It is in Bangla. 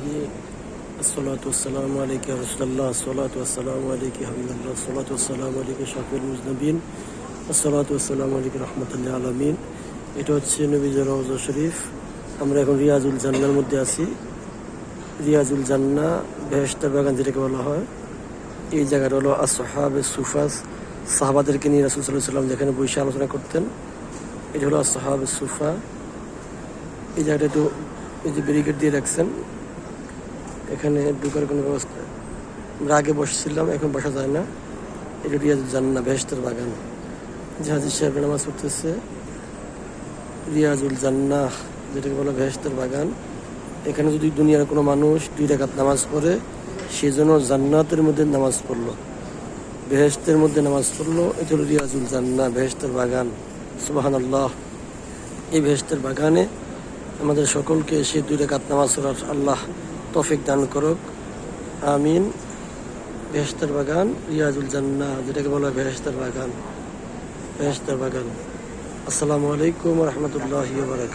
الصلاة والسلام عليك يا رسول الله الصلاة والسلام عليك يا حبيب الله الصلاة والسلام عليك شفيع المذنبين الصلاة والسلام عليك رحمة للعالمين। এটা হচ্ছে নবীজির রওজা শরীফ। আমরা এখন রিয়াজুল জান্নার মধ্যে আছি। রিয়াজুল জান্নাহ বেহেশতের বাগান যেটাকে বলা হয়। এই জায়গাটা হলো আসহাবে সুফাস, সাহাবাদেরকে নিয়ে রাসূল সাল্লাল্লাহু আলাইহি ওয়াসাল্লাম যেখানে বসে আলোচনা করতেন। এটা হলো আসহাবে সুফা। এই জায়গাটা একটু এই যে ব্যারিকেড দিয়ে রাখছেন, এখানে ঢোকার কোনো ব্যবস্থা। আমরা আগে বসেছিলাম, এখন বসা যায় না। এটা রিয়াজুল জান্নাহ বেহেশতের বাগান। যে হাজির সাহেব নামাজ পড়তেছে, রিয়াজুল জান্নাহ যেটাকে বলে বেহেশতের বাগান। এখানে যদি দুনিয়ার কোনো মানুষ 2 রাকাত নামাজ পড়ে, সেজন্য জান্নাতের মধ্যে নামাজ পড়লো, বেহেশতের মধ্যে নামাজ পড়লো। এটা হলো রিয়াজুল জান্নাহ বেহেশতের বাগান। সুবহানাল্লাহ। এই বেহেশতের বাগানে আমাদের সকলকে সে 2 রাকাত নামাজ পড়ার আল্লাহ তৌফিক দান করুক, আমিন। বেহেশতের বাগান রিয়াজুল জান্নাহ যেটাকে বলা হয় বেহেশতের বাগান, বেহেশতের বাগান। আসসালামু আলাইকুম ওয়া রাহমাতুল্লাহি ওয়া বারাকাতুহু।